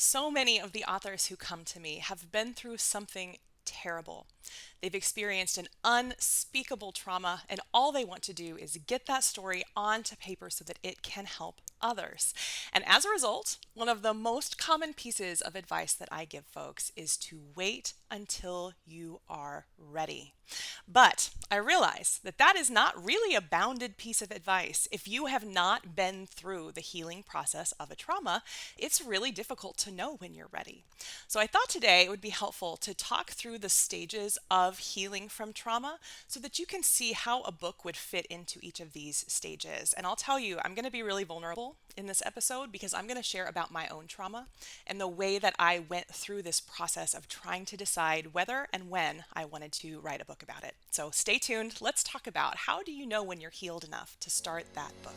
So many of the authors who come to me have been through something terrible. They've experienced an unspeakable trauma, and all they want to do is get that story onto paper so that it can help others. And as a result, one of the most common pieces of advice that I give folks is to wait until you are ready. But I realize that that is not really a bounded piece of advice. If you have not been through the healing process of a trauma, it's really difficult to know when you're ready. So I thought today it would be helpful to talk through the stages of healing from trauma so that you can see how a book would fit into each of these stages. And I'll tell you, I'm going to be really vulnerable in this episode because I'm going to share about my own trauma and the way that I went through this process of trying to decide whether and when I wanted to write a book about it. So stay tuned. Let's talk about how do you know when you're healed enough to start that book.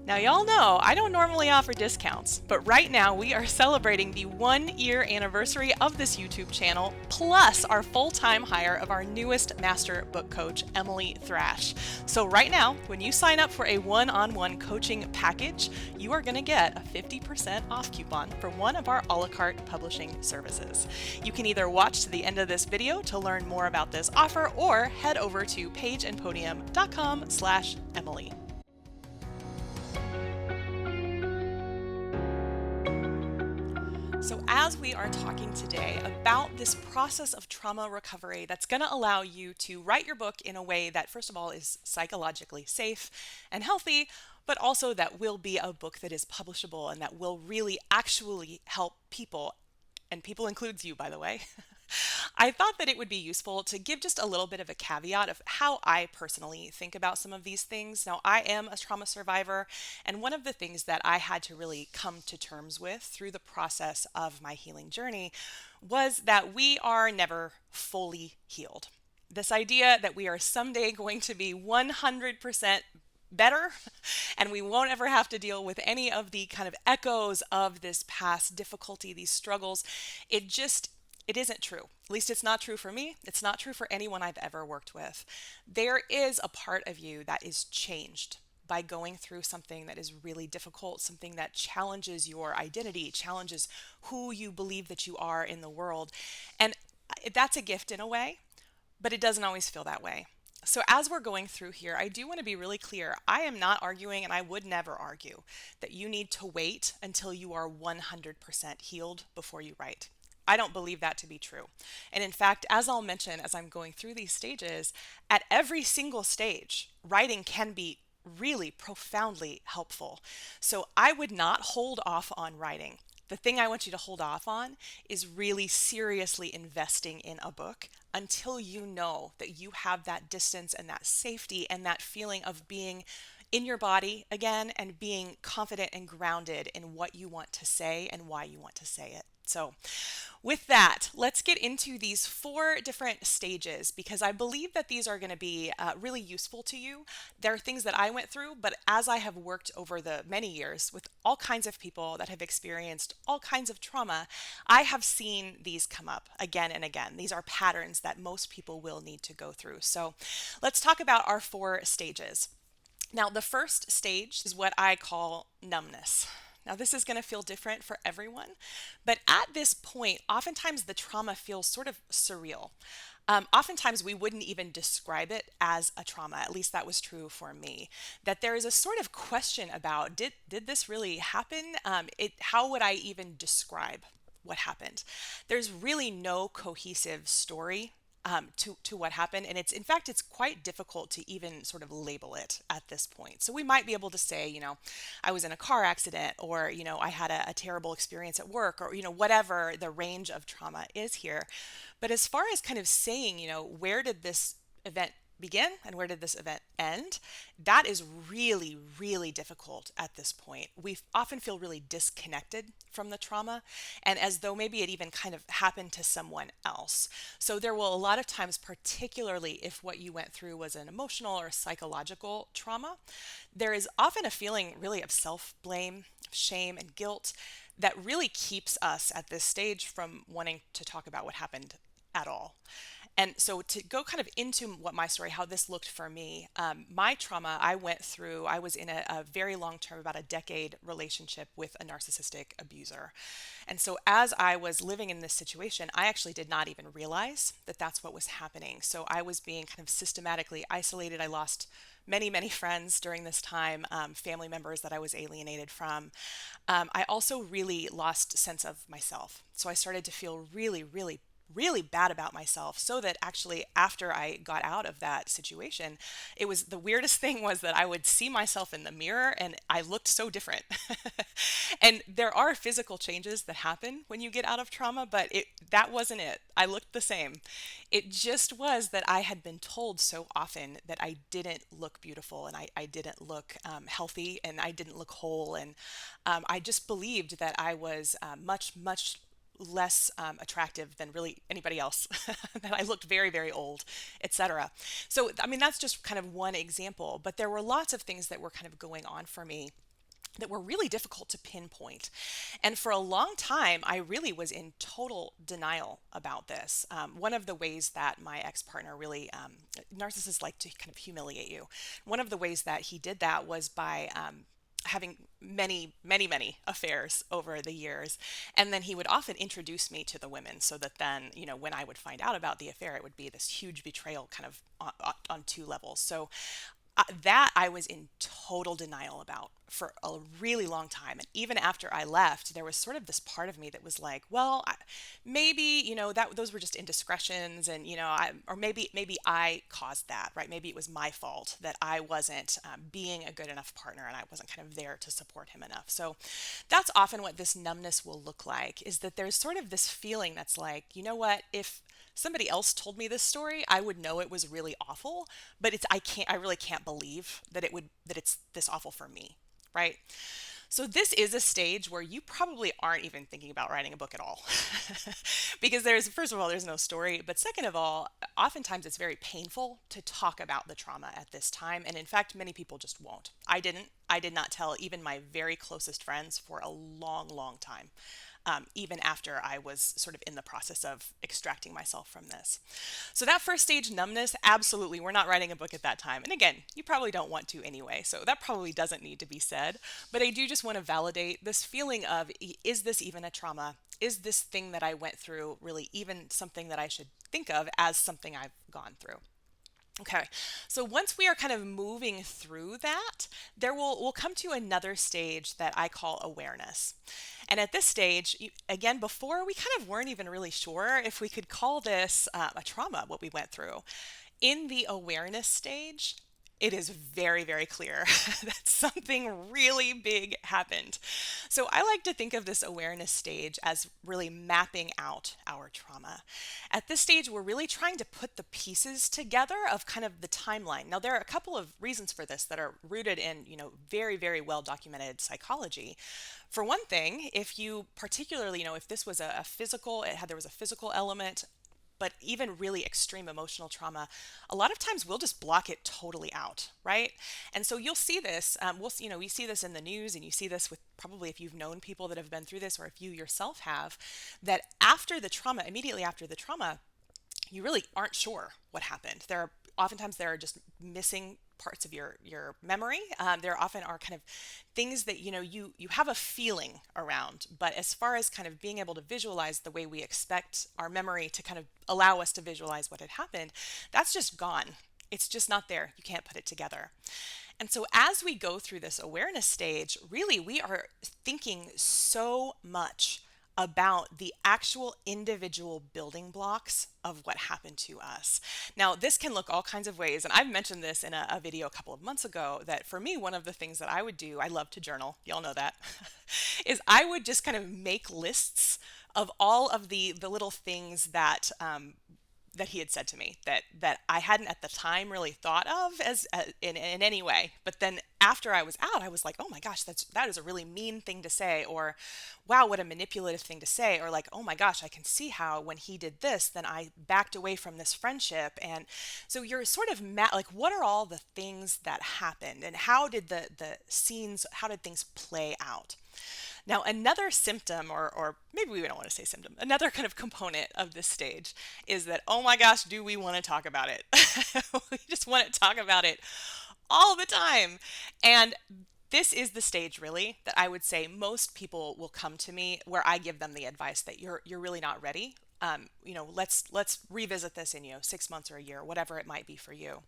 Now, y'all know I don't normally offer discounts, but right now we are celebrating the 1 year anniversary of this YouTube channel, plus our full-time hire of our newest master book coach, Emily Thrash. So right now, when you sign up for a one-on-one coaching package, you are going to get a 50% off coupon for one of our a la carte publishing services. You can either watch to the end of this video to learn more about this offer or head over to pageandpodium.com/Emily. So as we are talking today about this process of trauma recovery that's going to allow you to write your book in a way that, first of all, is psychologically safe and healthy, but also that will be a book that is publishable and that will really actually help people, and people includes you, by the way. I thought that it would be useful to give just a little bit of a caveat of how I personally think about some of these things. Now, I am a trauma survivor, and one of the things that I had to really come to terms with through the process of my healing journey was that we are never fully healed. This idea that we are someday going to be 100% better and we won't ever have to deal with any of the kind of echoes of this past difficulty, these struggles, it isn't true. At least it's not true for me. It's not true for anyone I've ever worked with. There is a part of you that is changed by going through something that is really difficult, something that challenges your identity, challenges who you believe that you are in the world. And that's a gift in a way, but it doesn't always feel that way. So as we're going through here, I do want to be really clear. I am not arguing, and I would never argue, that you need to wait until you are 100% healed before you write. I don't believe that to be true. And in fact, as I'll mention as I'm going through these stages, at every single stage, writing can be really profoundly helpful. So I would not hold off on writing. The thing I want you to hold off on is really seriously investing in a book until you know that you have that distance and that safety and that feeling of being in your body again and being confident and grounded in what you want to say and why you want to say it. So with that, let's get into these 4 different stages because I believe that these are going to be really useful to you. There are things that I went through, but as I have worked over the many years with all kinds of people that have experienced all kinds of trauma, I have seen these come up again and again. These are patterns that most people will need to go through. So let's talk about our 4 stages. Now, the first stage is what I call numbness. Now, this is going to feel different for everyone, but at this point, oftentimes the trauma feels sort of surreal. Oftentimes, we wouldn't even describe it as a trauma. At least that was true for me. That there is a sort of question about did this really happen? How would I even describe what happened? There's really no cohesive story to what happened. And in fact, it's quite difficult to even sort of label it at this point. So we might be able to say, I was in a car accident or, I had a terrible experience at work or, whatever the range of trauma is here. But as far as kind of saying, where did this event begin and where did this event end? That is really, really difficult at this point. We often feel really disconnected from the trauma and as though maybe it even kind of happened to someone else. So there will a lot of times, particularly if what you went through was an emotional or psychological trauma, there is often a feeling really of self-blame, shame, and guilt that really keeps us at this stage from wanting to talk about what happened at all. And so to go kind of into what my story, how this looked for me, my trauma I went through, I was in a very long term, about a decade relationship with a narcissistic abuser. And so as I was living in this situation, I actually did not even realize that that's what was happening. So I was being kind of systematically isolated. I lost many, many friends during this time, family members that I was alienated from. I also really lost sense of myself. So I started to feel really, really, really bad about myself, so that actually after I got out of that situation, it was the weirdest thing was that I would see myself in the mirror and I looked so different. And there are physical changes that happen when you get out of trauma, but that wasn't it. I looked the same. It just was that I had been told so often that I didn't look beautiful, and I didn't look healthy, and I didn't look whole. And I just believed that I was much, much less attractive than really anybody else, that I looked very, very old, etc. So, I mean, that's just kind of one example, but there were lots of things that were kind of going on for me that were really difficult to pinpoint. And for a long time, I really was in total denial about this. One of the ways that my ex partner really, narcissists like to kind of humiliate you. One of the ways that he did that was by having many, many, many affairs over the years. And then he would often introduce me to the women, so that then, when I would find out about the affair, it would be this huge betrayal kind of on two levels. So that I was in total denial about for a really long time. And even after I left, there was sort of this part of me that was like, well, maybe, that those were just indiscretions, and, or maybe I caused that, right? Maybe it was my fault that I wasn't being a good enough partner, and I wasn't kind of there to support him enough. So that's often what this numbness will look like, is that there's sort of this feeling that's like, you know what, if somebody else told me this story, I would know it was really awful, but I really can't believe that it's this awful for me, right? So this is a stage where you probably aren't even thinking about writing a book at all. Because first of all, there's no story, but second of all, oftentimes it's very painful to talk about the trauma at this time. And in fact, many people just won't. I did not tell even my very closest friends for a long, long time. Even after I was sort of in the process of extracting myself from this. So that first stage, numbness, absolutely, we're not writing a book at that time. And again, you probably don't want to anyway, so that probably doesn't need to be said. But I do just want to validate this feeling of, is this even a trauma? Is this thing that I went through really even something that I should think of as something I've gone through? Okay, so once we are kind of moving through that, we'll come to another stage that I call awareness. And at this stage, again, before we kind of weren't even really sure if we could call this a trauma, what we went through. In the awareness stage, it is very, very clear that something really big happened. So I like to think of this awareness stage as really mapping out our trauma. At this stage, we're really trying to put the pieces together of kind of the timeline. Now, there are a couple of reasons for this that are rooted in, very, very well documented psychology. For one thing, if you particularly, if this was a physical, there was a physical element, but even really extreme emotional trauma, a lot of times we'll just block it totally out, right? And so you'll see this, we see this in the news, and you see this with probably if you've known people that have been through this, or if you yourself have, that after the trauma, immediately after the trauma, you really aren't sure what happened. Oftentimes there are just missing parts of your memory. There often are kind of things that you have a feeling around, but as far as kind of being able to visualize the way we expect our memory to kind of allow us to visualize what had happened, that's just gone. It's just not there. You can't put it together. And so as we go through this awareness stage, really we are thinking so much about the actual individual building blocks of what happened to us. Now, this can look all kinds of ways, and I've mentioned this in a video a couple of months ago, that for me, one of the things that I would do, I love to journal, y'all know that, is I would just kind of make lists of all of the little things that that he had said to me that I hadn't at the time really thought of as in any way. But then after I was out, I was like, oh my gosh, that is a really mean thing to say, or wow, what a manipulative thing to say, or like, oh my gosh, I can see how when he did this, then I backed away from this friendship. And so you're sort of like, what are all the things that happened, and how did the scenes, how did things play out? Now, another symptom, or maybe we don't want to say symptom, another kind of component of this stage is that, oh my gosh, do we want to talk about it? We just want to talk about it all the time. And this is the stage really that I would say most people will come to me where I give them the advice that you're really not ready. Let's revisit this in 6 months or a year, whatever it might be for you,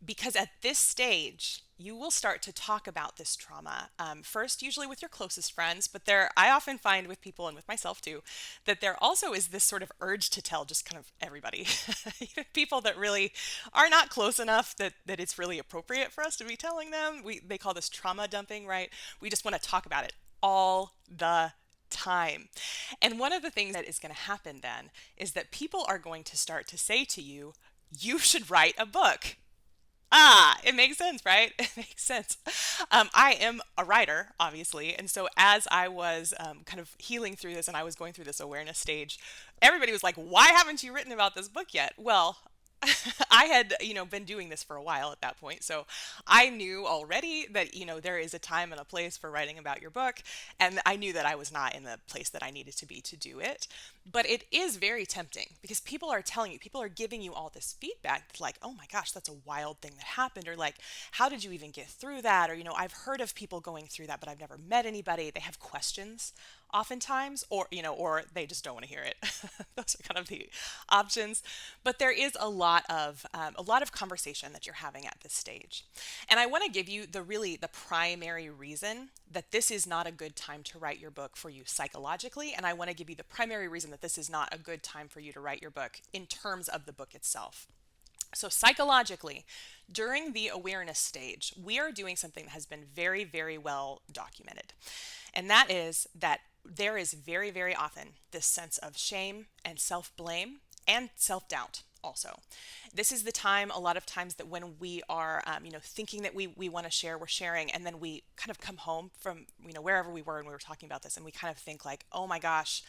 because at this stage you will start to talk about this trauma, first usually with your closest friends, but I often find with people, and with myself too, that there also is this sort of urge to tell just kind of everybody, even people that really are not close enough that it's really appropriate for us to be telling them. They call this trauma dumping, right? We just want to talk about it all the time. And one of the things that is going to happen then is that people are going to start to say to you, you should write a book. Ah, it makes sense, right? It makes sense. I am a writer, obviously. And so as I was kind of healing through this and I was going through this awareness stage, everybody was like, why haven't you written about this book yet? Well, I had, been doing this for a while at that point. So I knew already that, there is a time and a place for writing about your book. And I knew that I was not in the place that I needed to be to do it. But it is very tempting because people are telling you, people are giving you all this feedback like, oh my gosh, that's a wild thing that happened. Or like, how did you even get through that? Or, I've heard of people going through that, but I've never met anybody. They have questions oftentimes, or they just don't want to hear it. Those are kind of the options. But there is a lot of conversation that you're having at this stage. And I want to give you the primary reason that this is not a good time to write your book for you psychologically. And I want to give you the primary reason that this is not a good time for you to write your book in terms of the book itself. So psychologically, during the awareness stage, we are doing something that has been very, very well documented. And that is that there is very, very often this sense of shame and self-blame and self-doubt also. This is the time, a lot of times, that when we are, thinking that we want to share, we're sharing, and then we kind of come home from, wherever we were and we were talking about this, and we kind of think like, oh my gosh,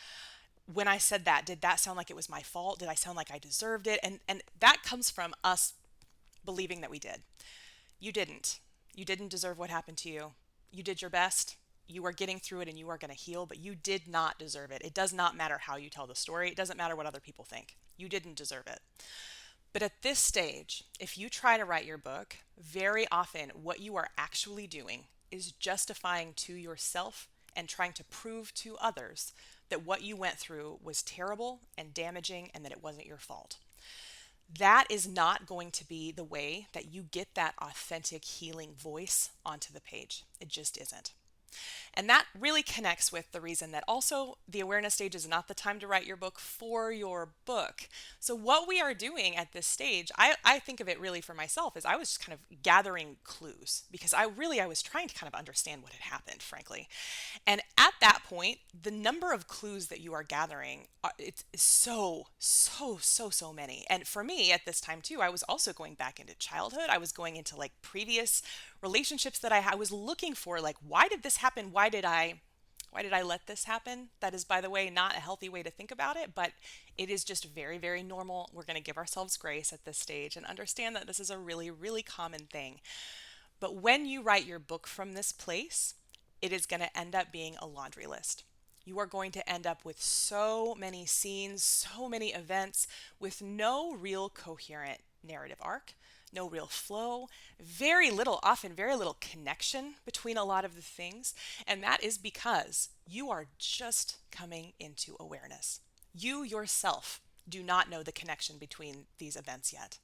when I said that, did that sound like it was my fault? Did I sound like I deserved it? And that comes from us believing that we did. You didn't. You didn't deserve what happened to you. You did your best. You are getting through it and you are going to heal, but you did not deserve it. It does not matter how you tell the story. It doesn't matter what other people think. You didn't deserve it. But at this stage, if you try to write your book, very often what you are actually doing is justifying to yourself and trying to prove to others that what you went through was terrible and damaging and that it wasn't your fault. That is not going to be the way that you get that authentic healing voice onto the page. It just isn't. And that really connects with the reason that also the awareness stage is not the time to write your book for your book. So what we are doing at this stage, I think of it really for myself as I was just kind of gathering clues because I was trying to kind of understand what had happened, frankly. And at that point, the number of clues that you are gathering, it's so, so, so, so many. And for me at this time too, I was also going back into childhood. I was going into like previous relationships that I was looking for, like, why did this happen? Why did I let this happen? That is, by the way, not a healthy way to think about it, but it is just very, very normal. We're going to give ourselves grace at this stage and understand that this is a really, really common thing. But when you write your book from this place, it is going to end up being a laundry list. You are going to end up with so many scenes, so many events with no real coherent narrative arc, no real flow, often very little connection between a lot of the things. And that is because you are just coming into awareness. You yourself do not know the connection between these events yet.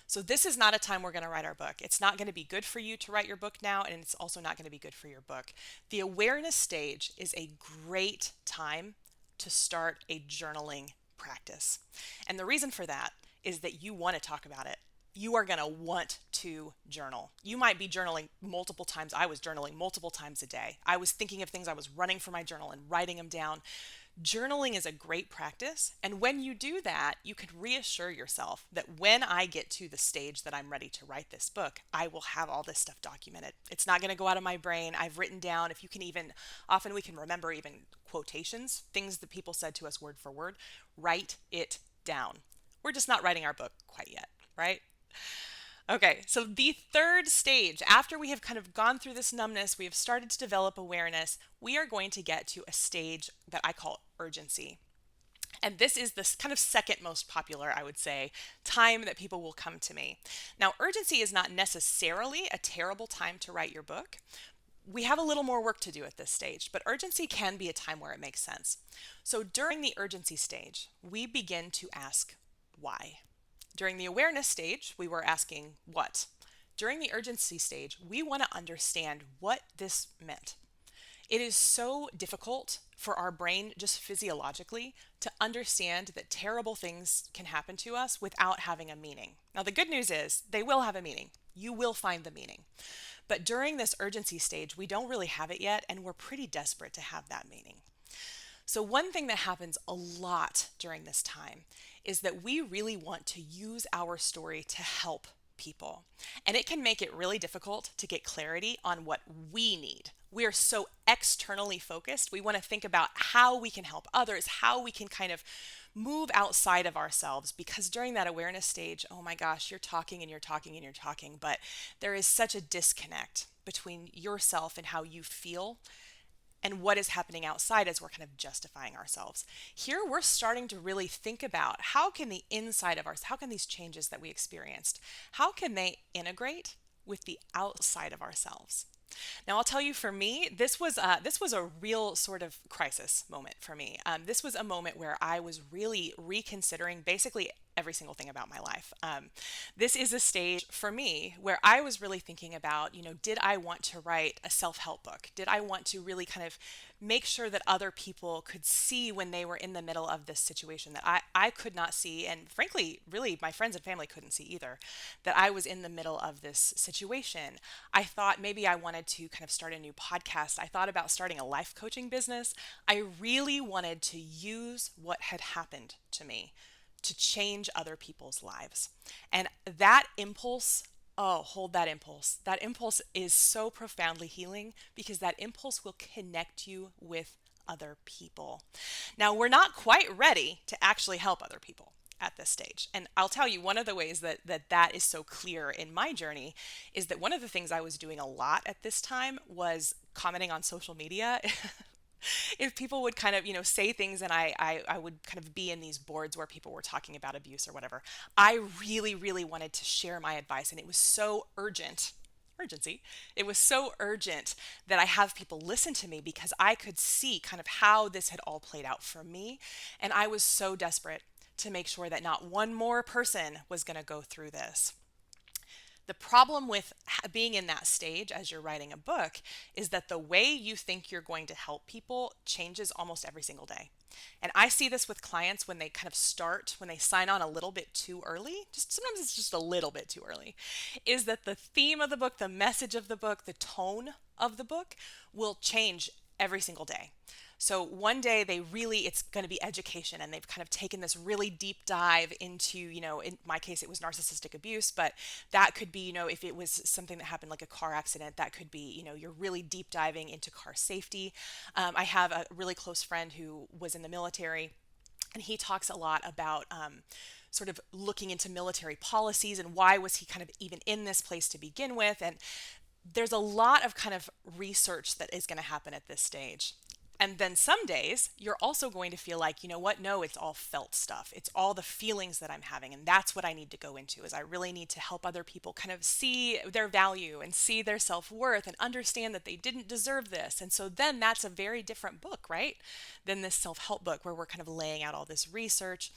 So this is not a time we're going to write our book. It's not going to be good for you to write your book now, and it's also not going to be good for your book. The awareness stage is a great time to start a journaling practice. And the reason for that is that you want to talk about it. You are going to want to journal. You might be journaling multiple times. I was journaling multiple times a day. I was thinking of things. I was running for my journal and writing them down. Journaling is a great practice, and when you do that, you can reassure yourself that when I get to the stage that I'm ready to write this book, I will have all this stuff documented. It's not going to go out of my brain. I've written down, if you can even, often we can remember even quotations, things that people said to us word for word. Write it down. We're just not writing our book quite yet, right? Okay, so the third stage, after we have kind of gone through this numbness, we have started to develop awareness, we are going to get to a stage that I call urgency. And this is the kind of second most popular, I would say, time that people will come to me. Now, urgency is not necessarily a terrible time to write your book. We have a little more work to do at this stage, but urgency can be a time where it makes sense. So during the urgency stage, we begin to ask why. During the awareness stage, we were asking what. During the urgency stage, we want to understand what this meant. It is so difficult for our brain, just physiologically, to understand that terrible things can happen to us without having a meaning. Now, the good news is they will have a meaning. You will find the meaning. But during this urgency stage, we don't really have it yet, and we're pretty desperate to have that meaning. So, one thing that happens a lot during this time is that we really want to use our story to help people. And it can make it really difficult to get clarity on what we need. We are so externally focused. We want to think about how we can help others, how we can kind of move outside of ourselves, because during that awareness stage, oh my gosh, you're talking and you're talking and you're talking, but there is such a disconnect between yourself and how you feel and what is happening outside as we're kind of justifying ourselves. Here we're starting to really think about how can the inside of ours, how can these changes that we experienced, how can they integrate with the outside of ourselves? Now, I'll tell you, for me, this was a real sort of crisis moment for me. This was a moment where I was really reconsidering basically every single thing about my life. This is a stage for me where I was really thinking about, did I want to write a self-help book? Did I want to really kind of make sure that other people could see when they were in the middle of this situation that I could not see, and frankly, really my friends and family couldn't see either, that I was in the middle of this situation. I thought maybe I wanted to kind of start a new podcast. I thought about starting a life coaching business. I really wanted to use what had happened to me to change other people's lives. And that impulse, oh, hold that impulse. That impulse is so profoundly healing because that impulse will connect you with other people. Now, we're not quite ready to actually help other people at this stage. And I'll tell you, one of the ways that is so clear in my journey is that one of the things I was doing a lot at this time was commenting on social media. If people would kind of, say things, and I would kind of be in these boards where people were talking about abuse or whatever, I really, really wanted to share my advice. And it was so urgency. It was so urgent that I have people listen to me because I could see kind of how this had all played out for me. And I was so desperate to make sure that not one more person was going to go through this. The problem with being in that stage as you're writing a book is that the way you think you're going to help people changes almost every single day. And I see this with clients when they kind of start, when they sign on a little bit too early, just sometimes it's just a little bit too early, is that the theme of the book, the message of the book, the tone of the book will change every single day. So one day it's going to be education, and they've kind of taken this really deep dive into, in my case, it was narcissistic abuse, but that could be, if it was something that happened like a car accident, that could be, you're really deep diving into car safety. I have a really close friend who was in the military, and he talks a lot about sort of looking into military policies and why was he kind of even in this place to begin with. And there's a lot of kind of research that is going to happen at this stage. And then some days you're also going to feel like, you know what? No, it's all felt stuff. It's all the feelings that I'm having. And that's what I need to go into, is I really need to help other people kind of see their value and see their self-worth and understand that they didn't deserve this. And so then that's a very different book, right? Than this self-help book where we're kind of laying out all this research.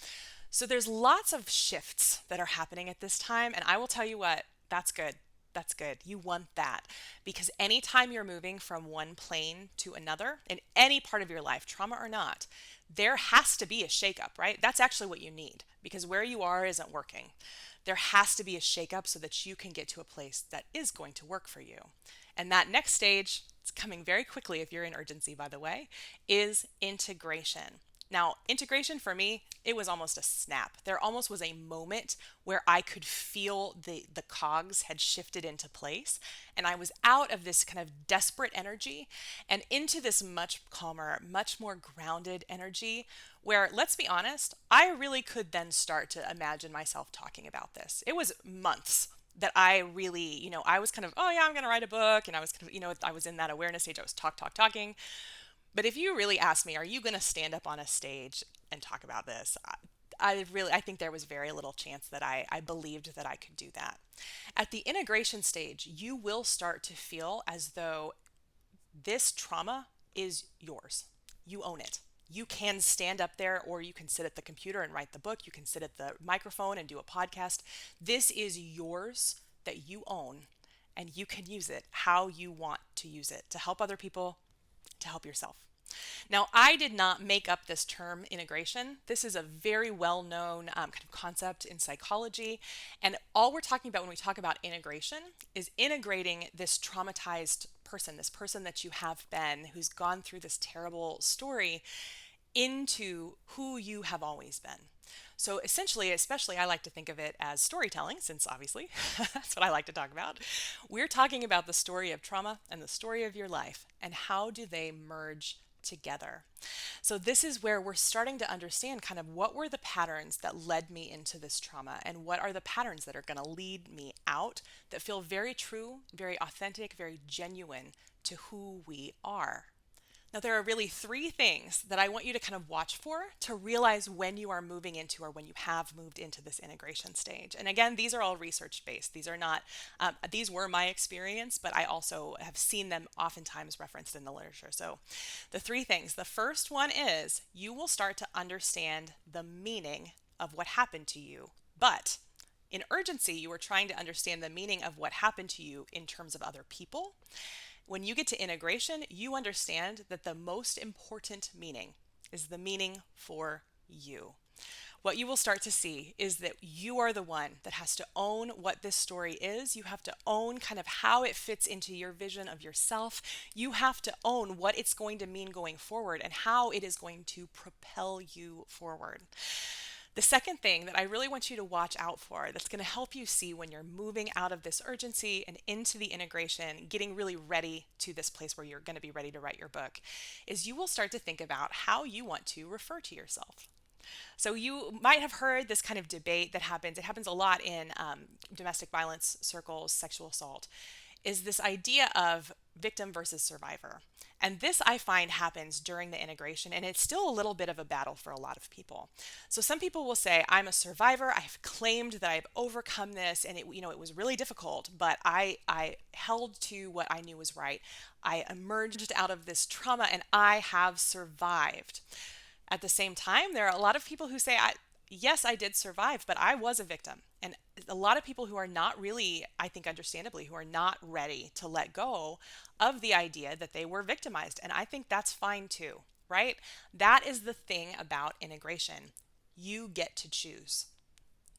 So there's lots of shifts that are happening at this time. And I will tell you what, that's good. That's good. You want that, because anytime you're moving from one plane to another in any part of your life, trauma or not, there has to be a shakeup, right? That's actually what you need, because where you are isn't working. There has to be a shakeup so that you can get to a place that is going to work for you. And that next stage, it's coming very quickly if you're in urgency, by the way, is integration. Now, integration for me, it was almost a snap. There almost was a moment where I could feel the cogs had shifted into place, and I was out of this kind of desperate energy and into this much calmer, much more grounded energy where, let's be honest, I really could then start to imagine myself talking about this. It was months that I really, I was kind of, oh yeah, I'm going to write a book. And I was kind of, I was in that awareness stage. I was talking. But if you really ask me, are you going to stand up on a stage and talk about this? I think there was very little chance that I believed that I could do that. At the integration stage, you will start to feel as though this trauma is yours. You own it. You can stand up there, or you can sit at the computer and write the book. You can sit at the microphone and do a podcast. This is yours that you own, and you can use it how you want to use it to help other people, to help yourself. Now, I did not make up this term integration. This is a very well-known kind of concept in psychology. And all we're talking about when we talk about integration is integrating this traumatized person, this person that you have been, who's gone through this terrible story, into who you have always been. So essentially, especially I like to think of it as storytelling, since obviously that's what I like to talk about. We're talking about the story of trauma and the story of your life, and how do they merge together. So this is where we're starting to understand kind of what were the patterns that led me into this trauma, and what are the patterns that are going to lead me out that feel very true, very authentic, very genuine to who we are. Now, there are really three things that I want you to kind of watch for to realize when you are moving into, or when you have moved into, this integration stage. And again, these are all research based. These are not, these were my experience, but I also have seen them oftentimes referenced in the literature. So the three things, the first one is you will start to understand the meaning of what happened to you. But in urgency, you are trying to understand the meaning of what happened to you in terms of other people. When you get to integration, you understand that the most important meaning is the meaning for you. What you will start to see is that you are the one that has to own what this story is. You have to own kind of how it fits into your vision of yourself. You have to own what it's going to mean going forward and how it is going to propel you forward. The second thing that I really want you to watch out for, that's going to help you see when you're moving out of this urgency and into the integration, getting really ready to this place where you're going to be ready to write your book, is you will start to think about how you want to refer to yourself. So you might have heard this kind of debate that happens. It happens a lot in domestic violence circles, sexual assault, is this idea of victim versus survivor. And this I find happens during the integration, and it's still a little bit of a battle for a lot of people. So some people will say, I'm a survivor. I've claimed that I've overcome this, and it was really difficult, but I held to what I knew was right. I emerged out of this trauma, and I have survived. At the same time, there are a lot of people who say, yes, I did survive, but I was a victim. And a lot of people who are not really, I think understandably, who are not ready to let go of the idea that they were victimized. And I think that's fine too, right? That is the thing about integration. You get to choose.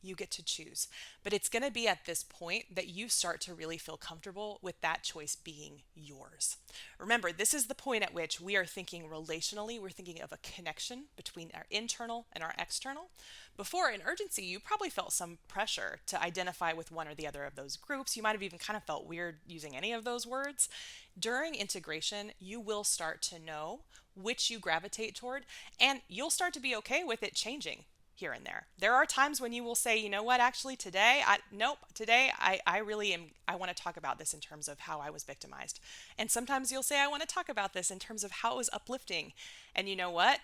You get to choose. But it's going to be at this point that you start to really feel comfortable with that choice being yours. Remember, this is the point at which we are thinking relationally. We're thinking of a connection between our internal and our external. Before, in urgency, you probably felt some pressure to identify with one or the other of those groups. You might have even kind of felt weird using any of those words. During integration, you will start to know which you gravitate toward, and you'll start to be okay with it changing here and there. There are times when you will say, you know what, actually today, I really am, I want to talk about this in terms of how I was victimized. And sometimes you'll say, I want to talk about this in terms of how it was uplifting. And you know what?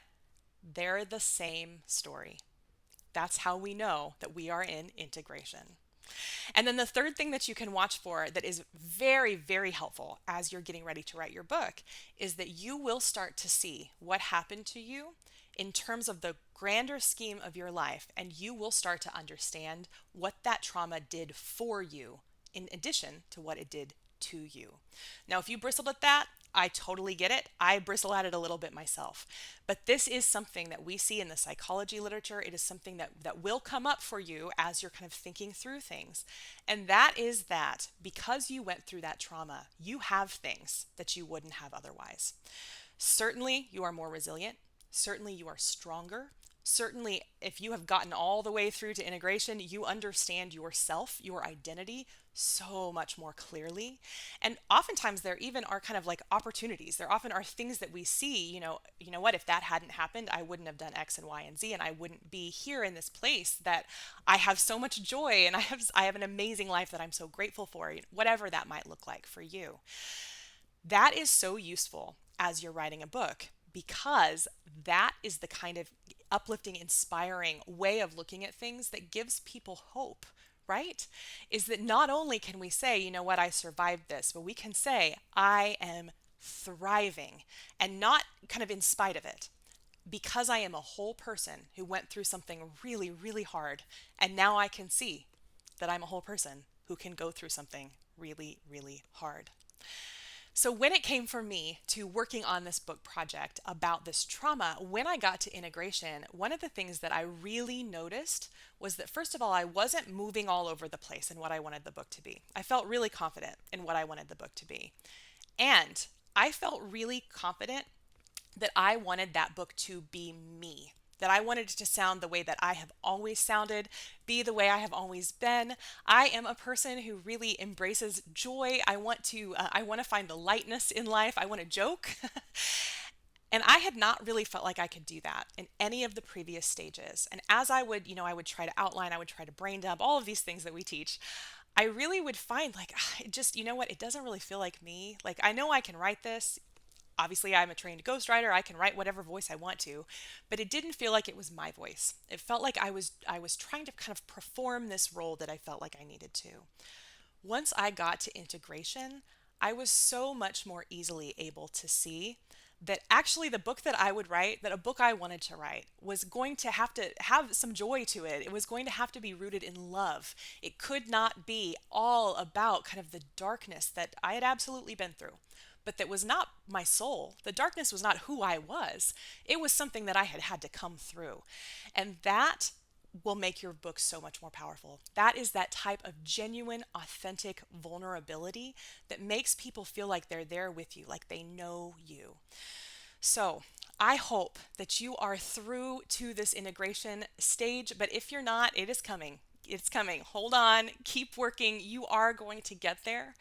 They're the same story. That's how we know that we are in integration. And then the third thing that you can watch for that is very, very helpful as you're getting ready to write your book is that you will start to see what happened to you in terms of the grander scheme of your life, and you will start to understand what that trauma did for you in addition to what it did to you. Now, if you bristled at that, I totally get it. I bristle at it a little bit myself. But this is something that we see in the psychology literature. It is something that will come up for you as you're kind of thinking through things. And that is that because you went through that trauma, you have things that you wouldn't have otherwise. Certainly, you are more resilient. Certainly you are stronger. Certainly, if you have gotten all the way through to integration, you understand yourself, your identity so much more clearly. And oftentimes there even are kind of like opportunities. There often are things that we see, you know what, if that hadn't happened, I wouldn't have done X and Y and Z, and I wouldn't be here in this place that I have so much joy, and I have an amazing life that I'm so grateful for, whatever that might look like for you. That is so useful as you're writing a book, because that is the kind of uplifting, inspiring way of looking at things that gives people hope, right? Is that not only can we say, you know what, I survived this, but we can say, I am thriving, and not kind of in spite of it, because I am a whole person who went through something really, really hard, and now I can see that I'm a whole person who can go through something really, really hard. So when it came for me to working on this book project about this trauma, when I got to integration, one of the things that I really noticed was that, first of all, I wasn't moving all over the place in what I wanted the book to be. I felt really confident in what I wanted the book to be. And I felt really confident that I wanted that book to be me, that I wanted it to sound the way that I have always sounded, be the way I have always been. I am a person who really embraces joy. I want to find the lightness in life. I want to joke. And I had not really felt like I could do that in any of the previous stages. And as I would try to outline, I would try to brain dump, all of these things that we teach. I really would find like, it just, you know what, it doesn't really feel like me. Like, I know I can write this. Obviously, I'm a trained ghostwriter. I can write whatever voice I want to, but it didn't feel like it was my voice. It felt like I was trying to kind of perform this role that I felt like I needed to. Once I got to integration, I was so much more easily able to see that actually the book that I would write, that a book I wanted to write, was going to have some joy to it. It was going to have to be rooted in love. It could not be all about kind of the darkness that I had absolutely been through, but that was not my soul. The darkness was not who I was. It was something that I had had to come through. And that will make your book so much more powerful. That is that type of genuine, authentic vulnerability that makes people feel like they're there with you, like they know you. So I hope that you are through to this integration stage, but if you're not, it is coming. It's coming. Hold on, keep working. You are going to get there.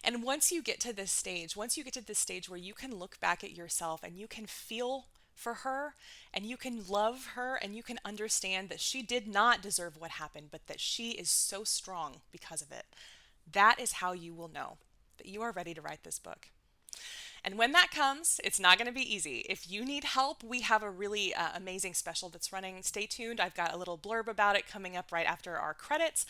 And once you get to this stage, where you can look back at yourself and you can feel for her, and you can love her, and you can understand that she did not deserve what happened, but that she is so strong because of it, that is how you will know that you are ready to write this book. And when that comes, it's not going to be easy. If you need help, we have a really amazing special that's running. Stay tuned. I've got a little blurb about it coming up right after our credits.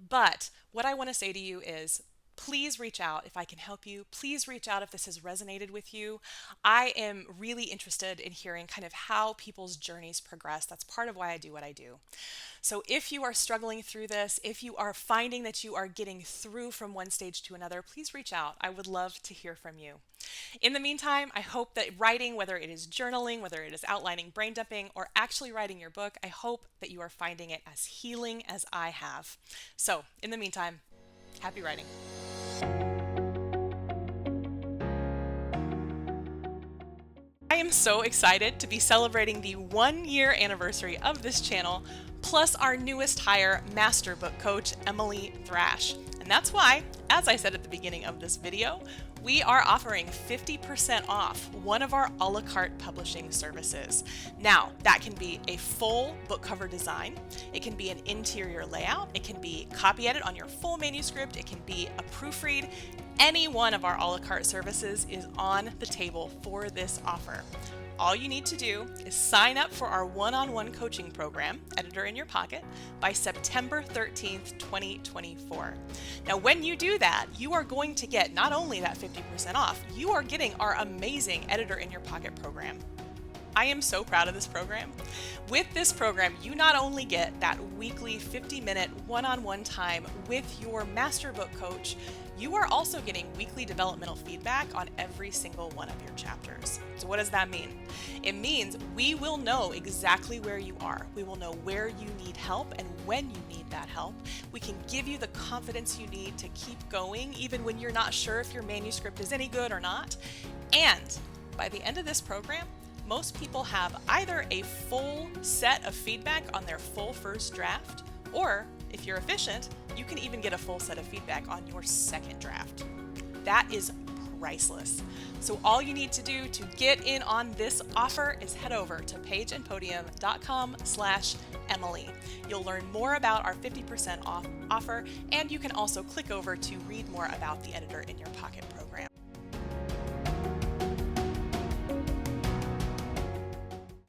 But what I want to say to you is, please reach out if I can help you. Please reach out if this has resonated with you. I am really interested in hearing kind of how people's journeys progress. That's part of why I do what I do. So if you are struggling through this, if you are finding that you are getting through from one stage to another, please reach out. I would love to hear from you. In the meantime, I hope that writing, whether it is journaling, whether it is outlining, brain dumping, or actually writing your book, I hope that you are finding it as healing as I have. So in the meantime, happy writing. I am so excited to be celebrating the 1-year anniversary of this channel, plus our newest hire, Master Book Coach, Emily Thrash. And that's why, as I said at the beginning of this video, we are offering 50% off one of our a la carte publishing services. Now, that can be a full book cover design, it can be an interior layout, it can be copy edit on your full manuscript, it can be a proofread. Any one of our a la carte services is on the table for this offer. All you need to do is sign up for our one-on-one coaching program, Editor in Your Pocket, by September 13th, 2024. Now, when you do that, you are going to get not only that 50% off, you are getting our amazing Editor in Your Pocket program. I am so proud of this program. With this program, you not only get that weekly 50-minute one-on-one time with your master book coach, you are also getting weekly developmental feedback on every single one of your chapters. So what does that mean? It means we will know exactly where you are. We will know where you need help and when you need that help. We can give you the confidence you need to keep going, even when you're not sure if your manuscript is any good or not. And by the end of this program, most people have either a full set of feedback on their full first draft, or if you're efficient, you can even get a full set of feedback on your second draft. That is priceless. So all you need to do to get in on this offer is head over to pageandpodium.com/Emily. You'll learn more about our 50% off offer, and you can also click over to read more about the Editor in Your Pocket program.